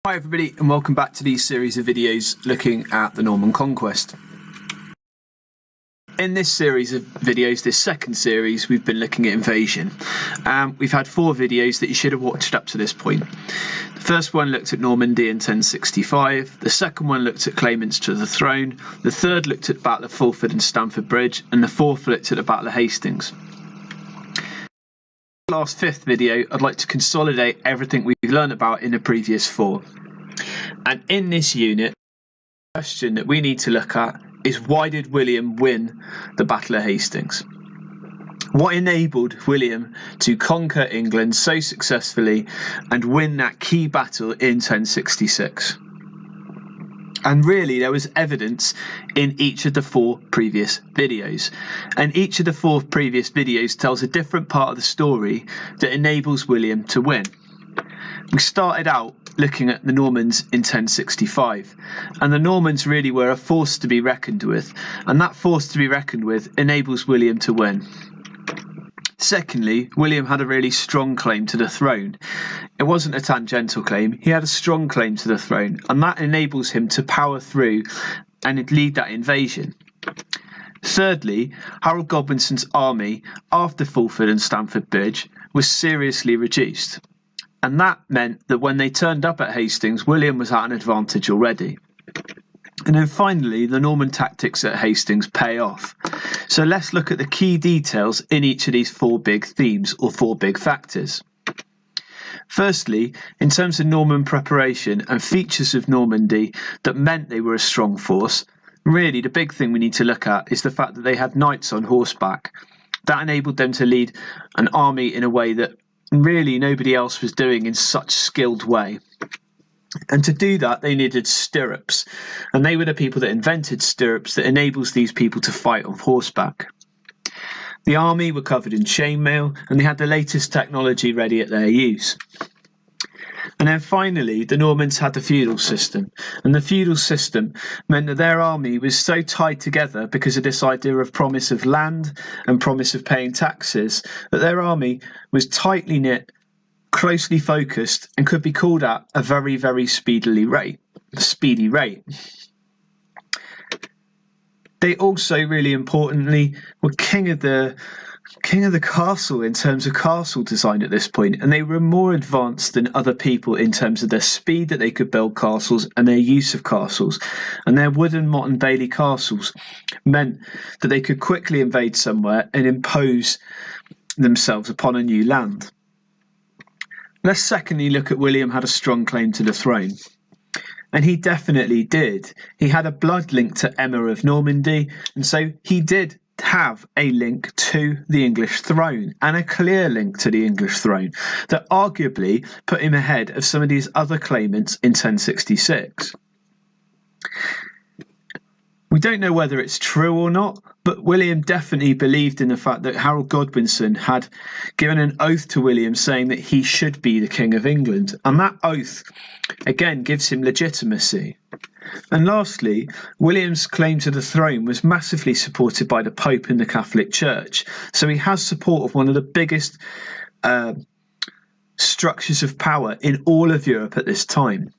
Hi everybody and welcome back to these series of videos looking at the Norman Conquest. In this series of videos, this second series, we've been looking at invasion. We've had 4 videos that you should have watched up to this point. The first one looked at Normandy in 1065, the second one looked at claimants to the throne, the third looked at the Battle of Fulford and Stamford Bridge, and the fourth looked at the Battle of Hastings. Last 5th video, I'd like to consolidate everything we've learned about in the previous 4. And in this unit, the question that we need to look at is, why did William win the Battle of Hastings? What enabled William to conquer England so successfully and win that key battle in 1066? And really, there was evidence in each of the 4 previous videos. And each of the 4 previous videos tells a different part of the story that enables William to win. We started out looking at the Normans in 1065. And the Normans really were a force to be reckoned with. And that force to be reckoned with enables William to win. Secondly, William had a really strong claim to the throne. It wasn't a tangential claim, he had a strong claim to the throne, and that enables him to power through and lead that invasion. Thirdly, Harold Godwinson's army after Fulford and Stamford Bridge was seriously reduced, and that meant that when they turned up at Hastings, William was at an advantage already. And then finally, the Norman tactics at Hastings pay off. So let's look at the key details in each of these 4 big themes or 4 big factors. Firstly, in terms of Norman preparation and features of Normandy that meant they were a strong force, really the big thing we need to look at is the fact that they had knights on horseback. That enabled them to lead an army in a way that really nobody else was doing in such a skilled way. And to do that, they needed stirrups. And they were the people that invented stirrups that enables these people to fight on horseback. The army were covered in chainmail, and they had the latest technology ready at their use. And then finally, the Normans had the feudal system. And the feudal system meant that their army was so tied together because of this idea of promise of land and promise of paying taxes, that their army was tightly knit, closely focused, and could be called at a very, very speedy rate. They also, really importantly, were king of the castle in terms of castle design at this point, and they were more advanced than other people in terms of their speed that they could build castles and their use of castles. And their wooden Motte and Bailey castles meant that they could quickly invade somewhere and impose themselves upon a new land. Let's secondly look at William had a strong claim to the throne. And he definitely did. He had a blood link to Emma of Normandy, and so he did have a link to the English throne, and a clear link to the English throne that arguably put him ahead of some of these other claimants in 1066. We don't know whether it's true or not, but William definitely believed in the fact that Harold Godwinson had given an oath to William saying that he should be the King of England. And that oath, again, gives him legitimacy. And lastly, William's claim to the throne was massively supported by the Pope and the Catholic Church. So he has support of one of the biggest structures of power in all of Europe at this time.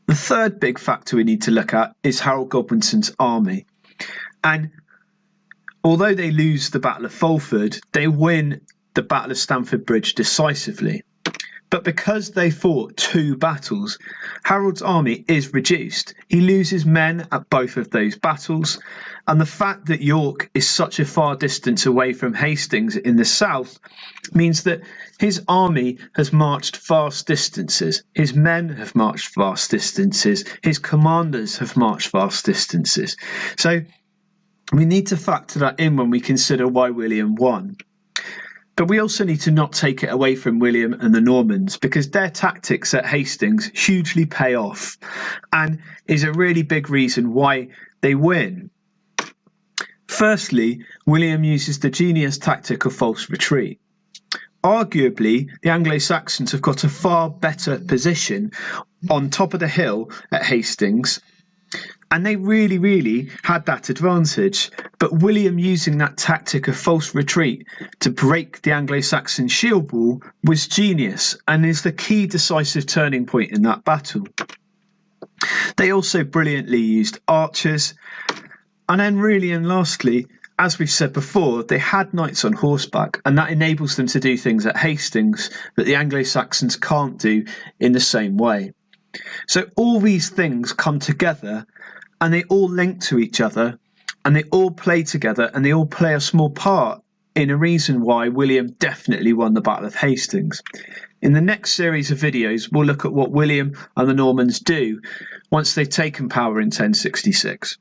The third big factor we need to look at is Harold Godwinson's army. And although they lose the Battle of Fulford, they win the Battle of Stamford Bridge decisively. But because they fought 2 battles, Harold's army is reduced. He loses men at both of those battles. And the fact that York is such a far distance away from Hastings in the south means that his army has marched vast distances. His men have marched vast distances. His commanders have marched vast distances. So we need to factor that in when we consider why William won. But we also need to not take it away from William and the Normans, because their tactics at Hastings hugely pay off and is a really big reason why they win. Firstly, William uses the genius tactic of false retreat. Arguably, the Anglo-Saxons have got a far better position on top of the hill at Hastings And they really had that advantage. But William using that tactic of false retreat to break the Anglo-Saxon shield wall was genius and is the key decisive turning point in that battle. They also brilliantly used archers. And then really and lastly, as we've said before, they had knights on horseback, and that enables them to do things at Hastings that the Anglo-Saxons can't do in the same way. So all these things come together and they all link to each other and they all play together and they all play a small part in a reason why William definitely won the Battle of Hastings. In the next series of videos, we'll look at what William and the Normans do once they've taken power in 1066.